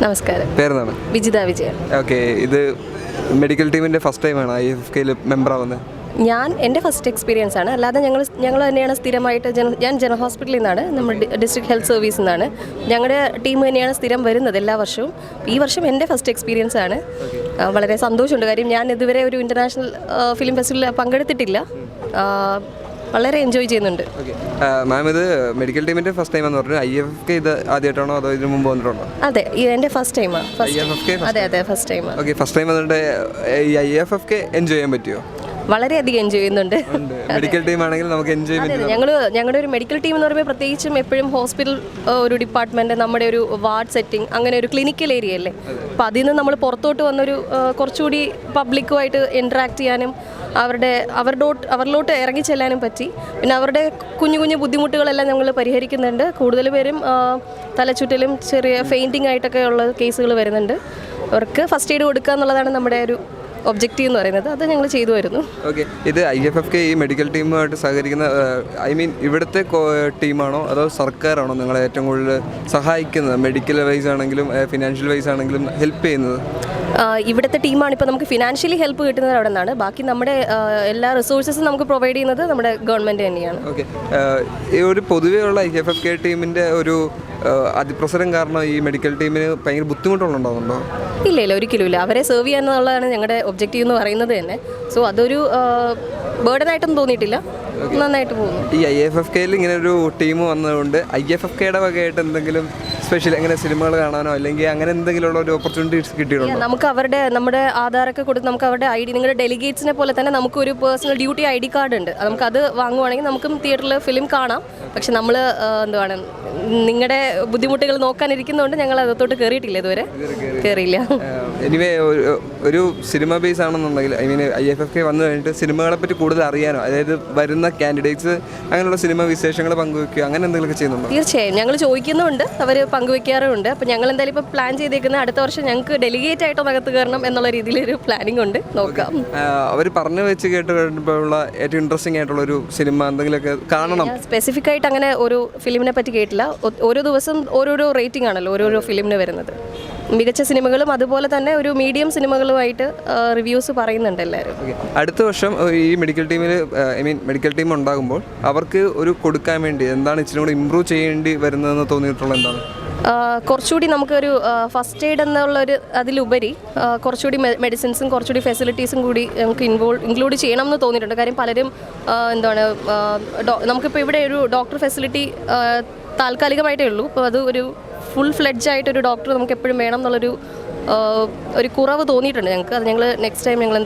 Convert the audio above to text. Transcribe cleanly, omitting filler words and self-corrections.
നമസ്കാരം. പേരെന്താണ്? വിജിത വിജയൻ. ഓക്കെ, ഇത് മെഡിക്കൽ ടീമിൻ്റെ ഫസ്റ്റ് ടൈമാണ് IFFKയിൽ മെമ്പറാവുന്നത്? എൻ്റെ ഫസ്റ്റ് എക്സ്പീരിയൻസ് ആണ്. അല്ലാതെ ഞങ്ങൾ തന്നെയാണ് സ്ഥിരമായിട്ട് ഞാൻ ജനറൽ ഹോസ്പിറ്റലിൽ നിന്നാണ്, നമ്മുടെ ഡിസ്ട്രിക്ട് ഹെൽത്ത് സർവീസിൽ നിന്നാണ്. ഞങ്ങളുടെ ടീം തന്നെയാണ് സ്ഥിരം വരുന്നത് എല്ലാ വർഷവും. ഈ വർഷം എൻ്റെ ഫസ്റ്റ് എക്സ്പീരിയൻസ് ആണ്. വളരെ സന്തോഷമുണ്ട്. കാര്യം ഞാൻ ഇതുവരെ ഒരു ഇൻ്റർനാഷണൽ ഫിലിം ഫെസ്റ്റിവലിൽ പങ്കെടുത്തിട്ടില്ല. വളരെ എൻജോയ് ചെയ്യുന്നുണ്ട്. മാം, ഇത് മെഡിക്കൽ ടീമിൻ്റെ ഫസ്റ്റ് ടൈം എന്ന് പറഞ്ഞു. IFFK ഇത് ആദ്യമായിട്ടാണോ അതോ ഇതിന് മുമ്പ് വന്നിട്ടുണ്ടോ? അതെ, എൻ്റെ ഫസ്റ്റ് ടൈമാണ്. അതെ, ഫസ്റ്റ് ടൈമാണ്. ഓക്കെ, ഫസ്റ്റ് ടൈം വന്നിട്ട് ഈ IFFK എൻജോയ് ചെയ്യാൻ പറ്റുമോ? വളരെയധികം എൻജോയ് ചെയ്യുന്നുണ്ട്. മെഡിക്കൽ ടീം ആണെങ്കിൽ നമുക്ക് എൻജോയ് ചെയ്യാം. ഞങ്ങളുടെ ഒരു മെഡിക്കൽ ടീം എന്ന് പറയുമ്പോൾ പ്രത്യേകിച്ചും എപ്പോഴും ഹോസ്പിറ്റൽ ഒരു ഡിപ്പാർട്ട്മെൻറ്റ്, നമ്മുടെ ഒരു വാർഡ് സെറ്റിംഗ്, അങ്ങനെ ഒരു ക്ലിനിക്കൽ ഏരിയ അല്ലേ. അപ്പോൾ അതിൽ നിന്ന് നമ്മൾ പുറത്തോട്ട് വന്നൊരു കുറച്ചുകൂടി പബ്ലിക്കുമായിട്ട് ഇൻട്രാക്ട് ചെയ്യാനും അവരിലോട്ട് ഇറങ്ങിച്ചെല്ലാനും പറ്റി. പിന്നെ അവരുടെ കുഞ്ഞു കുഞ്ഞു ബുദ്ധിമുട്ടുകളെല്ലാം ഞങ്ങൾ പരിഹരിക്കുന്നുണ്ട്. കൂടുതൽ പേരും തലചുറ്റലും ചെറിയ ഫെയിൻറ്റിംഗ് ആയിട്ടൊക്കെ ഉള്ള കേസുകൾ വരുന്നുണ്ട്. അവർക്ക് ഫസ്റ്റ് എയ്ഡ് കൊടുക്കുക എന്നുള്ളതാണ് നമ്മുടെ ഒരു ഒബ്ജക്റ്റീവ് എന്ന് പറയുന്നത്. അത് ഞങ്ങൾ ചെയ്തു വരുന്നു. ഓക്കെ, ഇത് IFFK ഈ മെഡിക്കൽ ടീമുമായിട്ട് സഹകരിക്കുന്ന ഇവിടുത്തെ ടീമാണോ അതോ സർക്കാരാണോ നിങ്ങളെ ഏറ്റവും കൂടുതൽ സഹായിക്കുന്നത്? മെഡിക്കൽ വൈസ് ആണെങ്കിലും ഫിനാൻഷ്യൽ വൈസ് ആണെങ്കിലും ഹെൽപ്പ് ചെയ്യുന്നത്? ഇവിടുത്തെ ടീമാണ്. ഇപ്പോൾ നമുക്ക് ഫിനാൻഷ്യലി ഹെൽപ്പ് കിട്ടുന്നത് അവിടെ നിന്നാണ്. ബാക്കി നമ്മുടെ എല്ലാ റിസോഴ്സസും നമുക്ക് പ്രൊവൈഡ് ചെയ്യുന്നത് നമ്മുടെ ഗവൺമെൻറ് തന്നെയാണ്. ഓക്കെ, ഒരു പൊതുവെയുള്ള IFFK ടീമിൻ്റെ ഒരു അതിപ്രസരം കാരണം ഈ മെഡിക്കൽ ടീമിന് ഭയങ്കര ബുദ്ധിമുട്ടുകളുണ്ടാകുന്നുണ്ടോ? ഇല്ല, ഒരിക്കലും ഇല്ല. അവരെ സെർവ് ചെയ്യുക എന്നുള്ളതാണ് ഞങ്ങളുടെ ഒബ്ജക്റ്റീവ് എന്ന് പറയുന്നത് തന്നെ. സോ അതൊരു ബേർഡനായിട്ടൊന്നും തോന്നിയിട്ടില്ല. നന്നായിട്ട് പോകുന്നു. ഈ IFFKയിൽ ഇങ്ങനെ ഒരു ടീം വന്നതുകൊണ്ട് IFFKയുടെ വകയായിട്ട് എന്തെങ്കിലും സ്പെഷ്യൽ എങ്ങനെ സിനിമകൾ കാണാനോ അല്ലെങ്കിൽ അങ്ങനെ എന്തെങ്കിലും ഒരു ഓപ്പർച്യൂണിറ്റീസ് കിട്ടിയിട്ടുണ്ടോ? നമുക്ക് നമ്മുടെ ആധാറൊക്കെ കൊടുത്ത് നമുക്ക് അവരുടെ ID, നിങ്ങളുടെ ഡെലിഗേറ്റ്സിനെ പോലെ തന്നെ നമുക്കൊരു പേഴ്സണൽ ഡ്യൂട്ടി ID കാർഡ് ഉണ്ട്. നമുക്കത് വാങ്ങുവാണെങ്കിൽ നമുക്കും തിയേറ്ററിൽ ഫിലിം കാണാം. പക്ഷെ നമ്മൾ എന്തുവാണ് നിങ്ങളുടെ ബുദ്ധിമുട്ടുകൾ നോക്കാനിരിക്കുന്നതുകൊണ്ട് ഞങ്ങൾ അകത്തോട്ട് കയറിയിട്ടില്ല, ഇതുവരെ കയറിയില്ല. എനിവേ, ഒരു സിനിമ ബേസ് ആണെന്നുണ്ടെങ്കിൽ IFFK വന്നു കഴിഞ്ഞിട്ട് സിനിമകളെ പറ്റി കൂടുതൽ അറിയാനോ, അതായത് വരുന്ന കാൻഡിഡേറ്റ്സ് അങ്ങനെയുള്ള സിനിമ വിശേഷങ്ങൾ പങ്കുവെക്കുക അങ്ങനെ എന്തെങ്കിലുമൊക്കെ ചെയ്യുന്നുണ്ടോ? തീർച്ചയായും ഞങ്ങൾ ചോദിക്കുന്നുണ്ട്, അവർ പങ്കുവെക്കാറുമുണ്ട്. അപ്പോൾ ഞങ്ങൾ എന്തായാലും ഇപ്പോൾ പ്ലാൻ ചെയ്തേക്കുന്നത് അടുത്ത വർഷം ഞങ്ങൾക്ക് ഡെലിഗേറ്റ് ആയിട്ടോ അകത്ത് കയറണം എന്നുള്ള രീതിയിലൊരു പ്ലാനിങ് ഉണ്ട്. നോക്കാം. അവർ പറഞ്ഞു വെച്ച് കേട്ടുള്ള ഏറ്റവും ഇൻട്രസ്റ്റിംഗ് ആയിട്ടുള്ള ഒരു സിനിമ എന്തെങ്കിലുമൊക്കെ കാണണം. സ്പെസിഫിക് ആയിട്ട് അങ്ങനെ ഒരു ഫിലിമിനെ പറ്റി കേട്ടില്ല. ഓരോ ദിവസം ഓരോരോ റേറ്റിംഗ് ആണല്ലോ ഓരോരോ ഫിലിമിന് വരുന്നത്. മികച്ച സിനിമകളും അതുപോലെ തന്നെ ഒരു മീഡിയം സിനിമകളുമായിട്ട് റിവ്യൂസ് പറയുന്നുണ്ട് എല്ലാവരും. അടുത്ത വർഷം ഈ മെഡിക്കൽ ടീമിൽ മെഡിക്കൽ ടീം ഉണ്ടാകുമ്പോൾ അവർക്ക് ഒരു കൊടുക്കാൻ വേണ്ടി എന്താണ് ഇച്ചിരി കൂടി ഇമ്പ്രൂവ് ചെയ്യേണ്ടി വരുന്നതെന്ന് തോന്നിയിട്ടുള്ള എന്താണ്? കുറച്ചുകൂടി നമുക്കൊരു ഫസ്റ്റ് എയ്ഡ് എന്നുള്ളൊരു അതിലുപരി കുറച്ചുകൂടി മെഡിസിൻസും കുറച്ചുകൂടി ഫെസിലിറ്റീസും കൂടി നമുക്ക് ഇൻക്ലൂഡ് ചെയ്യണം എന്ന് തോന്നിയിട്ടുണ്ട്. കാര്യം പലരും നമുക്കിപ്പോൾ ഇവിടെ ഒരു ഡോക്ടർ ഫെസിലിറ്റി താൽക്കാലികമായിട്ടേ ഉള്ളൂ. അപ്പോൾ അത് ഒരു ഫുൾ ഫ്ലെഡ്ജ് ആയിട്ടൊരു ഡോക്ടർ നമുക്ക് എപ്പോഴും വേണം എന്നുള്ളൊരു കുറവ് തോന്നിയിട്ടുണ്ട് ഞങ്ങൾക്ക്. അത് ഞങ്ങൾ നെക്സ്റ്റ് ടൈം ഞങ്ങൾ